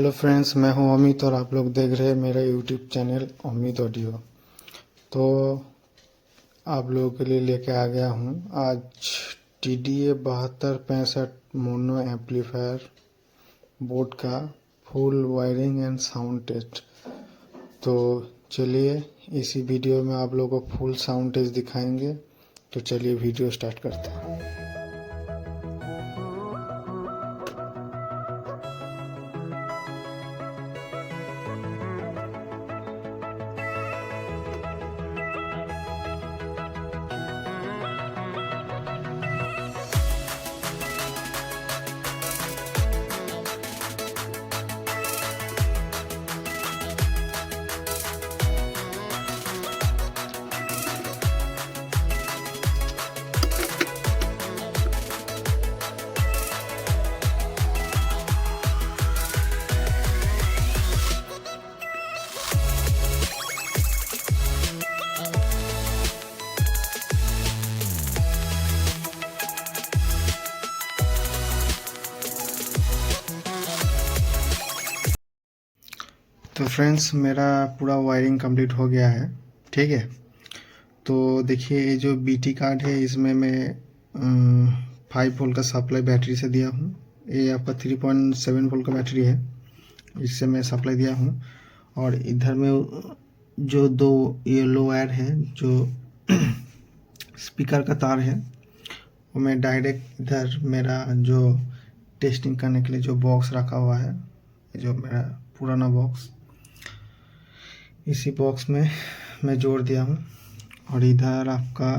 Hello friends, मैं हूं अमित और आप लोग देख रहे हैं मेरा यूट्यूब चैनल अमित ऑडियो। तो आप लोगों के लिए लेके आ गया हूं आज TDA 7265 मोनो एम्पलीफायर बोर्ड का full wiring and sound test. तो चलिए इसी वीडियो में आप लोगों को फुल साउंड टेस्ट दिखाएंगे। तो चलिए वीडियो स्टार्ट करते हैं। तो फ्रेंड्स, मेरा पूरा वायरिंग कंप्लीट हो गया है। ठीक है, तो देखिए ये जो BT कार्ड है इसमें मैं 5 वोल्ट का सप्लाई बैटरी से दिया हूँ। ये आपका 3.7 वोल्ट का बैटरी है, इससे मैं सप्लाई दिया हूँ। और इधर में जो 2 येलो वायर है, जो स्पीकर का तार है, वो मैं डायरेक्ट इधर मेरा जो टेस्टिंग करने के लिए जो बॉक्स रखा हुआ है, जो मेरा पुराना बॉक्स, इसी बॉक्स में मैं जोड़ दिया हूँ। और इधर आपका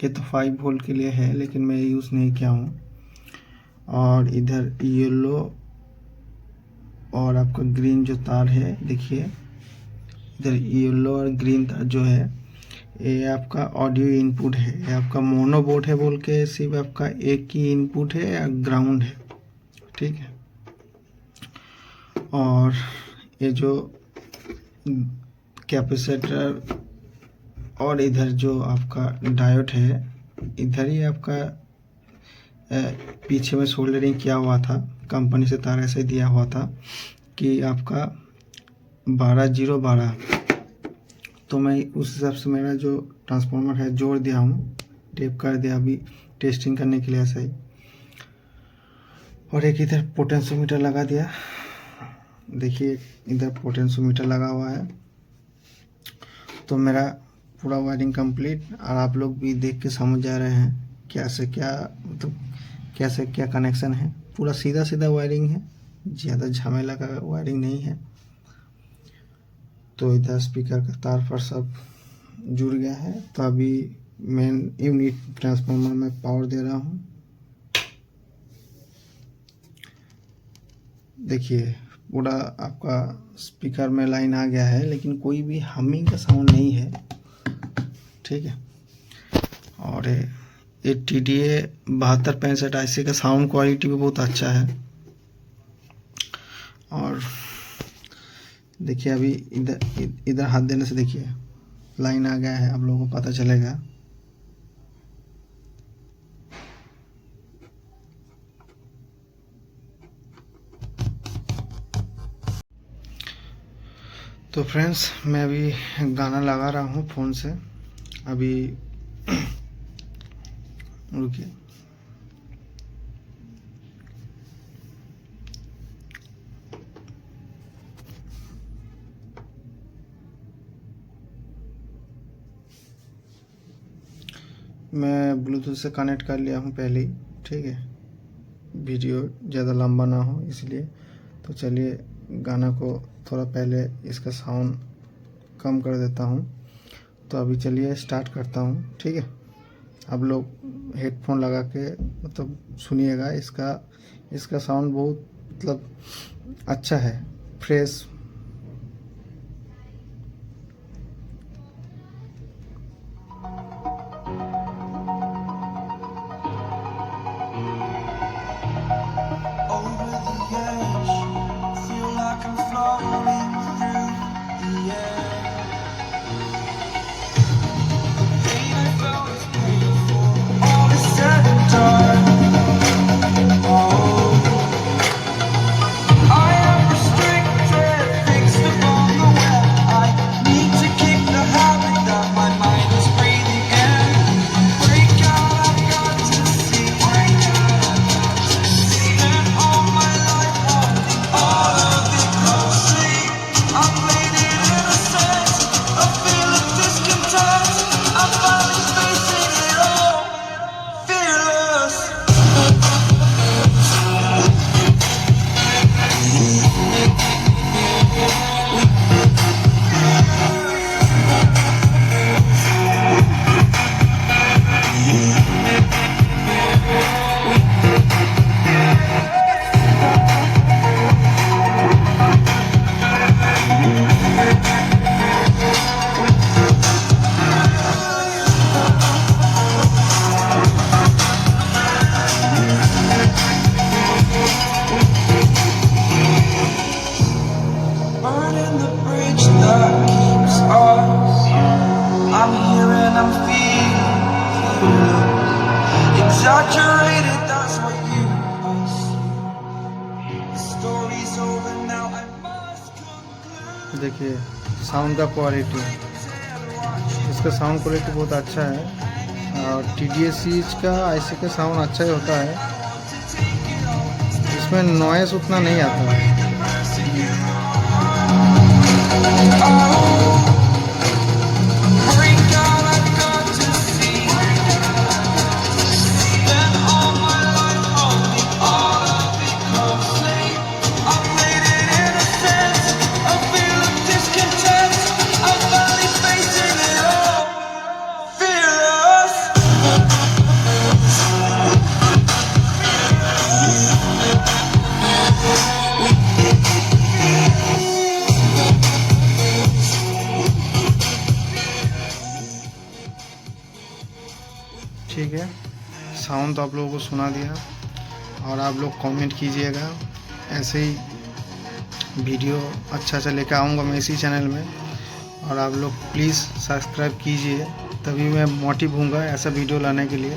ये तो 5 वोल्ट के लिए है, लेकिन मैं यूज़ नहीं किया हूँ। और इधर येलो और आपका ग्रीन जो तार है, देखिए इधर येलो और ग्रीन तार जो है, ये आपका ऑडियो इनपुट है। ये आपका मोनो बोर्ड है बोल के सिर्फ आपका एक ही इनपुट है या ग्राउंड है। ठीक है, और ये जो कैपेसिटर और इधर जो आपका डायोड है, इधर ही आपका पीछे में सोल्डरिंग किया हुआ था। कंपनी से तार ऐसे दिया हुआ था कि आपका 12-0-12। तो मैं उस हिसाब से मेरा जो ट्रांसफार्मर है जोड़ दिया हूँ, टेप कर दिया अभी टेस्टिंग करने के लिए ऐसा ही। और एक इधर पोटेंशियोमीटर लगा दिया। देखिए इधर पोटेंशियोमीटर लगा हुआ है। तो मेरा पूरा वायरिंग कंप्लीट, और आप लोग भी देख के समझ जा रहे हैं कैसे क्या, मतलब कैसे क्या कनेक्शन है। पूरा सीधा सीधा वायरिंग है, ज़्यादा झमेला का वायरिंग नहीं है। तो इधर स्पीकर का तार पर सब जुड़ गया है। तो अभी मेन यूनिट ट्रांसफार्मर में पावर दे रहा हूँ। देखिए पूरा आपका स्पीकर में लाइन आ गया है, लेकिन कोई भी हमिंग का साउंड नहीं है। ठीक है, और ये TDA 7265 IC का साउंड क्वालिटी भी बहुत अच्छा है। और देखिए अभी इधर हाथ देने से देखिए लाइन आ गया है, आप लोगों को पता चलेगा। तो फ्रेंड्स, मैं अभी गाना लगा रहा हूँ फ़ोन से। अभी रुकिए। मैं ब्लूटूथ से कनेक्ट कर लिया हूँ पहले ही। ठीक है, वीडियो ज़्यादा लंबा ना हो इसलिए। तो चलिए गाना को थोड़ा पहले इसका साउंड कम कर देता हूँ। तो अभी चलिए स्टार्ट करता हूँ। ठीक है, आप लोग हेडफोन लगा के मतलब सुनिएगा। इसका साउंड बहुत मतलब अच्छा है, fresh. I am Exaggerated, that's what you see. The story's over now, I must conclude. देखिए साउंड का क्वालिटी, इसका साउंड क्वालिटी बहुत अच्छा है और TDS सीरीज का IC का साउंड अच्छा ही होता है, इसमें नॉइस उतना नहीं आता है। Bring all I've got to see. Spent all my life holding all of it closely. I've made it innocent, a feel of discontent. I'm finally facing it all, fearless. ठीक है, साउंड तो आप लोगों को सुना दिया और आप लोग कमेंट कीजिएगा, ऐसे ही वीडियो अच्छा लेकर आऊँगा मैं इसी चैनल में, और आप लोग प्लीज़ सब्सक्राइब कीजिए, तभी मैं मोटिव होऊंगा ऐसा वीडियो लाने के लिए।